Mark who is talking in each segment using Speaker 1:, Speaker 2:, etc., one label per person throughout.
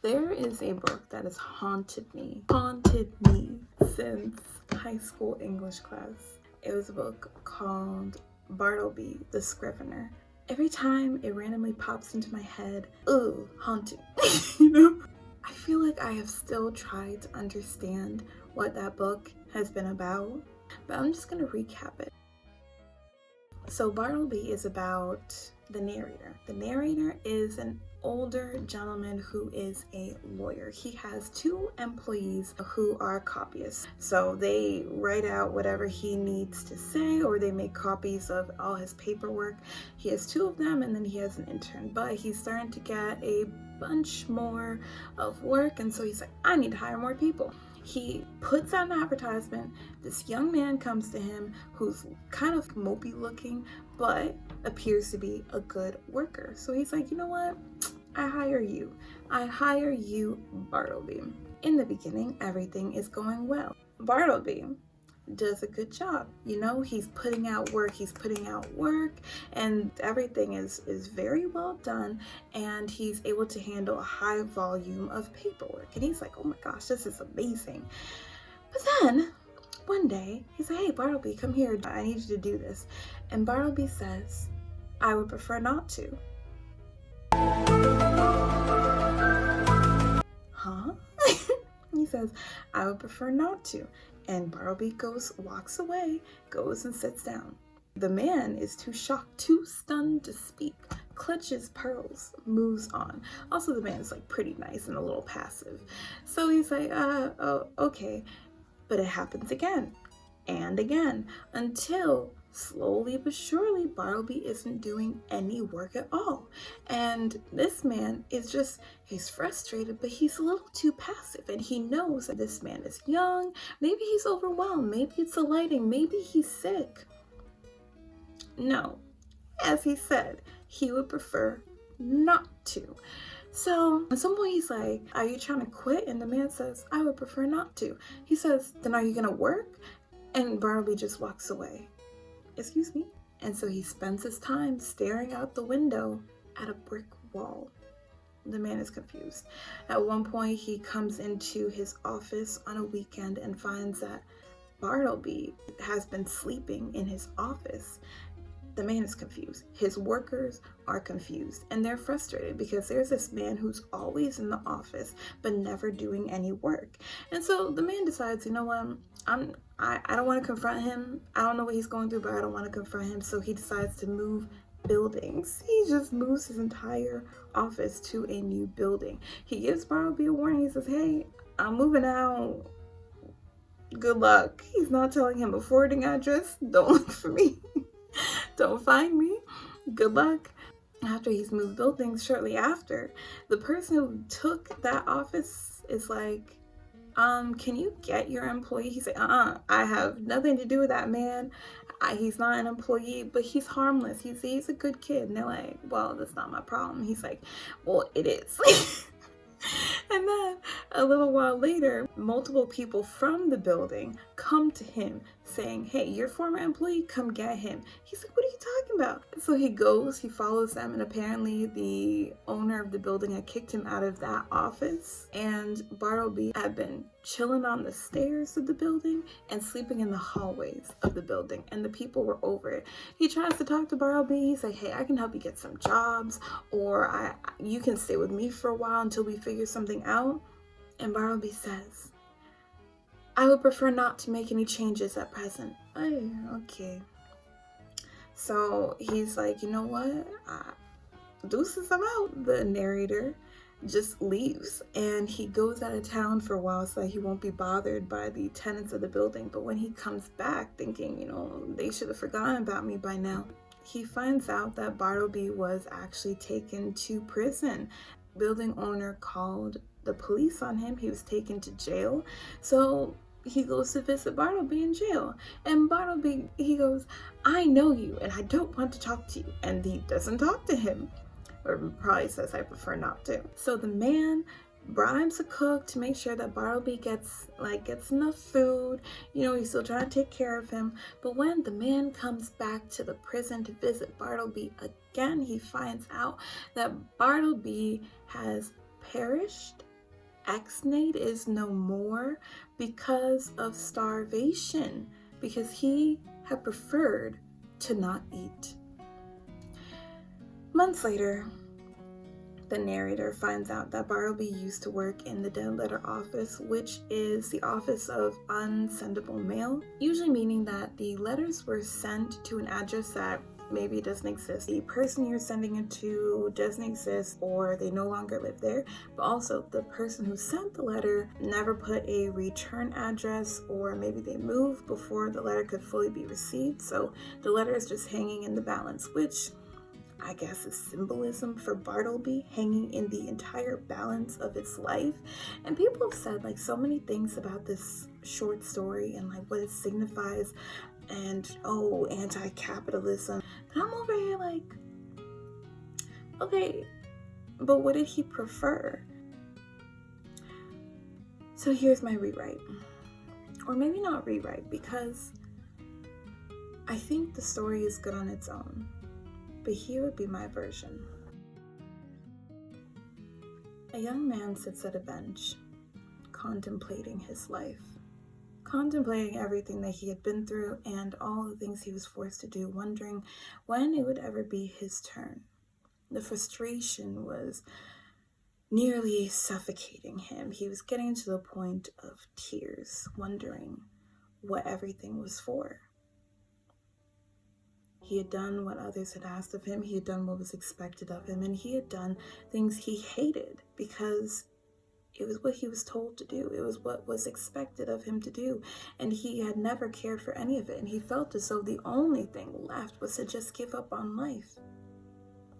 Speaker 1: There is a book that has haunted me since high school English class. It was a book called Bartleby, the Scrivener. Every time it randomly pops into my head, ooh, haunting, you know? I feel like I have still tried to understand what that book has been about, but I'm just gonna recap it. So Bartleby is about the narrator. The narrator is an older gentleman who is a lawyer. He has 2 employees who are copyists. So they write out whatever he needs to say, or they make copies of all his paperwork. He has 2 of them, and then he has an intern, but he's starting to get a bunch more of work, and so he's like, I need to hire more people. He puts out an advertisement. This young man comes to him who's kind of mopey looking, but appears to be a good worker. So he's like, you know what? I hire you, Bartleby. In the beginning, everything is going well. Bartleby does a good job. You know, he's putting out work, and everything is very well done, and he's able to handle a high volume of paperwork. And he's like, oh my gosh, this is amazing. But then one day he's like, hey Bartleby, come here, I need you to do this. And Bartleby says, I would prefer not to. Huh? He says, I would prefer not to. And Bartleby walks away, goes and sits down. The man is too shocked, too stunned to speak, clutches pearls, moves on. Also, the man is like pretty nice and a little passive. So he's like, oh, okay. But it happens again and again until slowly but surely Bartleby isn't doing any work at all. And this man is he's frustrated, but he's a little too passive, and he knows that this man is young. Maybe he's overwhelmed, maybe it's the lighting, maybe he's sick. No, as he said, he would prefer not to. So at some point he's like, are you trying to quit? And the man says, I would prefer not to. He says, then are you gonna work? And Bartleby just walks away. Excuse me? And so he spends his time staring out the window at a brick wall. The man is confused. At one point, he comes into his office on a weekend and finds that Bartleby has been sleeping in his office. The man is confused. His workers are confused, and they're frustrated because there's this man who's always in the office but never doing any work. And so the man decides, you know what, I don't want to confront him. I don't know what he's going through, but I don't want to confront him. So he decides to move buildings. He just moves his entire office to a new building. He gives Bartleby a warning. He says, hey, I'm moving out. Good luck. He's not telling him a forwarding address. Don't look for me. Don't find me. Good luck. After he's moved buildings, shortly after, the person who took that office is like, can you get your employee? He's like, I have nothing to do with that man. He's not an employee, but he's harmless. He's a good kid. And they're like, well, that's not my problem. He's like, well, it is. And then a little while later, multiple people from the building come to him saying, hey, your former employee, come get him. He's like, what are you talking about? So he goes, he follows them, and apparently the owner of the building had kicked him out of that office, and Bartleby had been chilling on the stairs of the building and sleeping in the hallways of the building, and the people were over it. He tries to talk to Bartleby. He's like, hey, I can help you get some jobs, or you can stay with me for a while until we figure something out. And Bartleby says, I would prefer not to make any changes at present. Oh, okay. So he's like, you know what? Deuces, I'm out. The narrator just leaves, and he goes out of town for a while so that he won't be bothered by the tenants of the building. But when he comes back thinking, you know, they should have forgotten about me by now, he finds out that Bartleby was actually taken to prison. Building owner called the police on him. He was taken to jail. So he goes to visit Bartleby in jail, and Bartleby, he goes, I know you and I don't want to talk to you. And he doesn't talk to him, or probably says, I prefer not to. So the man bribes a cook to make sure that Bartleby gets enough food. You know, he's still trying to take care of him. But when the man comes back to the prison to visit Bartleby again, he finds out that Bartleby has perished Exnate is no more because of starvation, because he had preferred to not eat. Months later, the narrator finds out that Bartleby used to work in the dead letter office, which is the office of unsendable mail, usually meaning that the letters were sent to an address that maybe doesn't exist. The person you're sending it to doesn't exist, or they no longer live there, but also the person who sent the letter never put a return address, or maybe they moved before the letter could fully be received, so the letter is just hanging in the balance, which I guess is symbolism for Bartleby, hanging in the entire balance of its life. And people have said like so many things about this short story and like what it signifies, and anti-capitalism. And I'm over here like, okay, but what did he prefer? So here's my rewrite. Or maybe not rewrite, because I think the story is good on its own. But here would be my version. A young man sits at a bench, contemplating his life, contemplating everything that he had been through and all the things he was forced to do, wondering when it would ever be his turn. The frustration was nearly suffocating him. He was getting to the point of tears, wondering what everything was for. He had done what others had asked of him. He had done what was expected of him. And he had done things he hated because it was what he was told to do. It was what was expected of him to do. And he had never cared for any of it. And he felt as though the only thing left was to just give up on life.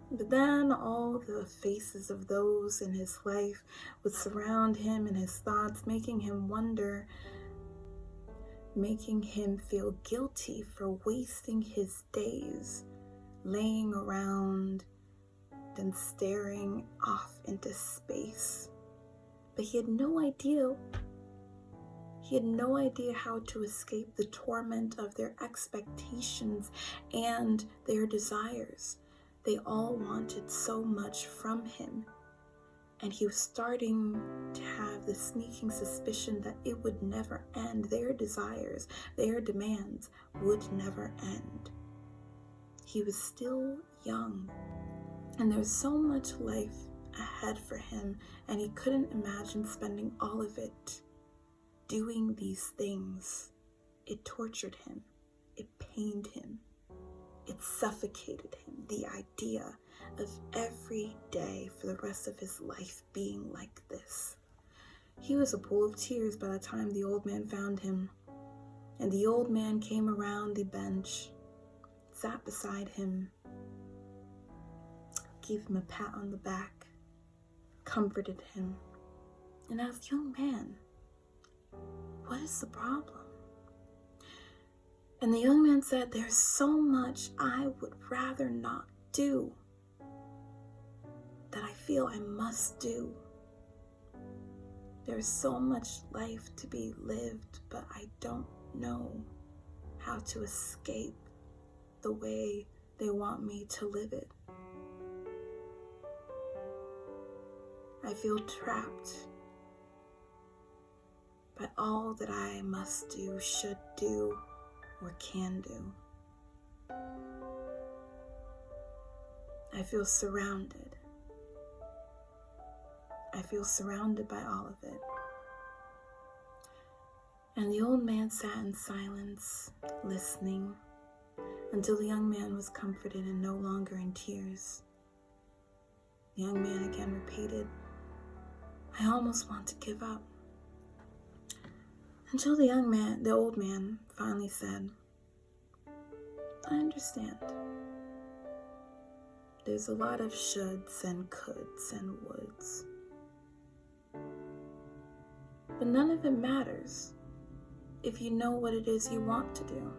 Speaker 1: But then all the faces of those in his life would surround him and his thoughts, making him wonder, making him feel guilty for wasting his days laying around and staring off into space. But he had no idea how to escape the torment of their expectations and their desires. They all wanted so much from him. And he was starting to have the sneaking suspicion that it would never end. Their desires, their demands would never end. He was still young, and there was so much life ahead for him, and he couldn't imagine spending all of it doing these things. It tortured him. It pained him. It suffocated him, the idea of every day for the rest of his life being like this. He was a pool of tears by the time the old man found him, and the old man came around the bench, sat beside him, gave him a pat on the back, comforted him, and asked, "Young man, what is the problem?" And the young man said, "There's so much I would rather not do that I feel I must do. There's so much life to be lived, but I don't know how to escape the way they want me to live it. I feel trapped by all that I must do, should do, or can do. I feel surrounded. I feel surrounded by all of it." And the old man sat in silence, listening, until the young man was comforted and no longer in tears. The young man again repeated, "I almost want to give up." Until the old man finally said, "I understand. There's a lot of shoulds and coulds and woulds. But none of it matters if you know what it is you want to do.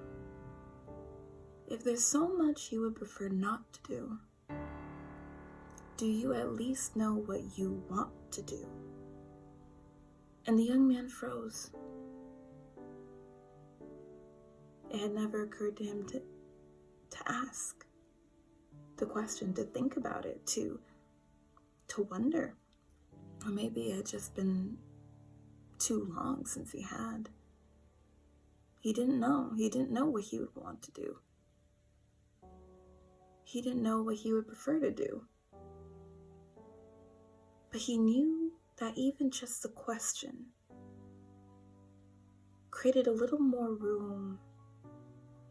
Speaker 1: If there's so much you would prefer not to do you at least know what you want to do?" And the young man froze. It had never occurred to him to ask the question, to think about it, to wonder. Or maybe it had just been too long since he had. He didn't know. He didn't know what he would want to do. He didn't know what he would prefer to do. But he knew that even just the question created a little more room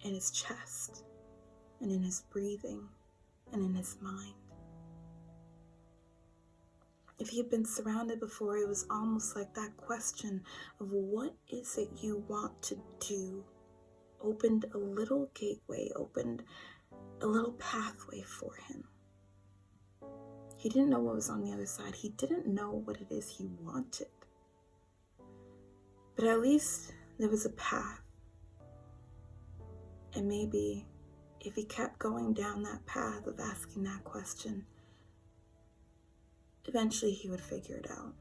Speaker 1: in his chest and in his breathing and in his mind. If he had been surrounded before, it was almost like that question of what is it you want to do opened a little gateway, opened a little pathway for him. He didn't know what was on the other side. He didn't know what it is he wanted. But at least there was a path. And maybe if he kept going down that path of asking that question, eventually he would figure it out.